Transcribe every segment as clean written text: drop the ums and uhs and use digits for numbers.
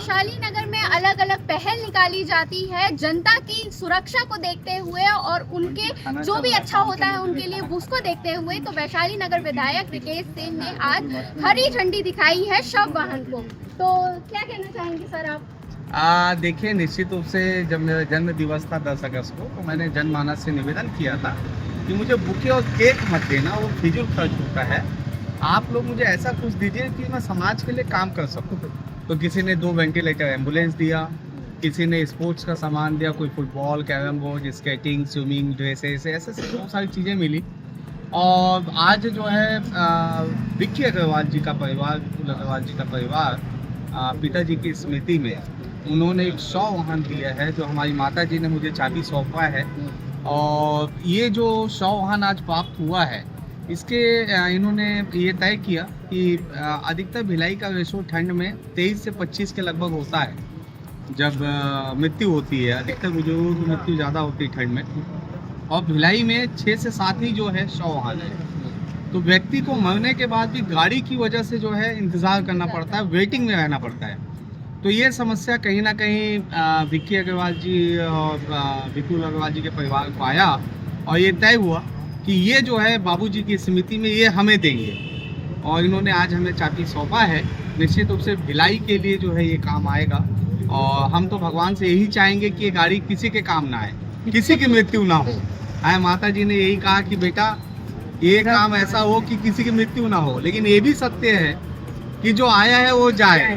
वैशाली नगर में अलग अलग पहल निकाली जाती है जनता की सुरक्षा को देखते हुए और उनके जो भी अच्छा होता है उनके लिए उसको देखते हुए। तो वैशाली नगर विधायक रिकेश सिंह ने आज हरी झंडी दिखाई है शव वाहन को। तो क्या कहना चाहेंगे सर आप? देखिए, निश्चित रूप से जब मेरा जन्म दिवस था 10 अगस्त को, तो मैंने जनमानस से निवेदन किया था कि मुझे बुके और केक मत देना, वो फिजूल खर्च होता है। आप लोग मुझे ऐसा कुछ दीजिए कि मैं समाज के लिए काम कर सकूं। तो किसी ने 2 वेंटिलेटर एम्बुलेंस दिया, किसी ने स्पोर्ट्स का सामान दिया, कोई football, carrom board, skating, swimming, dresses, ऐसे बहुत सारी चीज़ें मिली। और आज जो है विक्की अग्रवाल जी का परिवार पिताजी की स्मृति में उन्होंने एक 100 वाहन दिया है, जो हमारी माता जी ने मुझे चाबी सौंपा है। और ये जो 100 वाहन आज प्राप्त हुआ है, इसके इन्होंने ये तय किया कि अधिकतर भिलाई का रेशो ठंड में 23 से 25 के लगभग होता है जब मृत्यु होती है। अधिकतर बुजुर्गों की मृत्यु ज़्यादा होती है ठंड में, और भिलाई में 6 से 7 ही जो है 100 वाहन है। तो व्यक्ति को मरने के बाद भी गाड़ी की वजह से जो है इंतज़ार करना पड़ता है, वेटिंग में रहना पड़ता है। तो ये समस्या कहीं ना कहीं विक्की अग्रवाल जी और विपुल अग्रवाल जी के परिवार को आया, और ये तय हुआ कि ये जो है बाबूजी की स्मृति में ये हमें देंगे। और इन्होंने आज हमें चाबी सौंपा है। निश्चित रूप से भिलाई के लिए जो है ये काम आएगा, और हम तो भगवान से यही चाहेंगे कि ये गाड़ी किसी के काम ना आए, किसी की मृत्यु ना हो। माता जी ने यही कहा कि बेटा ये काम ऐसा हो कि किसी की मृत्यु ना हो, लेकिन ये भी सत्य है कि जो आया है वो जाए।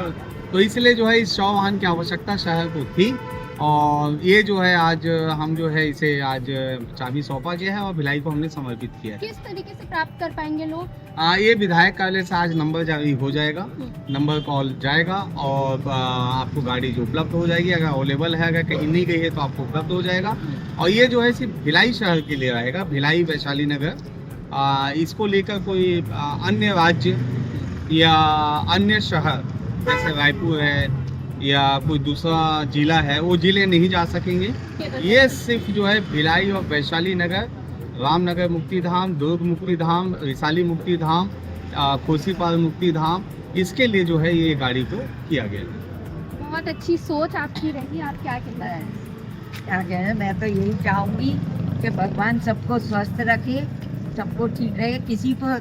तो इसलिए जो है इस 100 वाहन की आवश्यकता शहर को थी, और ये जो है आज हम जो है इसे आज चाबी सौंपा गया है और भिलाई को हमने समर्पित किया है। किस तरीके से प्राप्त कर पाएंगे लोग? ये विधायक कार्यालय से आज नंबर जारी हो जाएगा, नंबर कॉल जाएगा, और आपको गाड़ी जो उपलब्ध हो जाएगी। अगर अवेलेबल है, अगर कहीं नहीं गई है तो आपको उपलब्ध हो जाएगा। और ये जो है सिर्फ भिलाई शहर के लिए रहेगा, भिलाई वैशाली नगर। इसको लेकर कोई अन्य राज्य या अन्य शहर जैसे रायपुर है या कोई दूसरा जिला है, वो जिले नहीं जा सकेंगे। ये सिर्फ जो है भिलाई और वैशाली नगर, रामनगर मुक्तिधाम, दुर्ग मुक्तिधाम, रिसाली मुक्तिधाम, खोसीपाल मुक्तिधाम, इसके लिए जो है ये गाड़ी को किया गया। बहुत अच्छी सोच आपकी रही। आप क्या कहना है? क्या कहना, मैं तो यही चाहूँगी कि भगवान सबको स्वस्थ रखे, सबको ठीक रहे, किसी को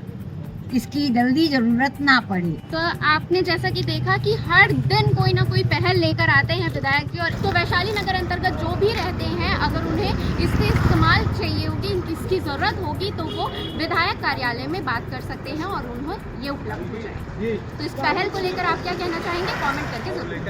इसकी जल्दी जरूरत ना पड़े। तो आपने जैसा कि देखा कि हर दिन कोई ना कोई पहल लेकर आते हैं विधायक जी, और तो वैशाली नगर अंतर्गत जो भी रहते हैं, अगर उन्हें इसके इस्तेमाल चाहिए होगी, इसकी ज़रूरत होगी, तो वो विधायक कार्यालय में बात कर सकते हैं और उन्हें ये उपलब्ध हो जाए। तो इस पहल को लेकर आप क्या कहना चाहेंगे? कमेंट करके जरूर।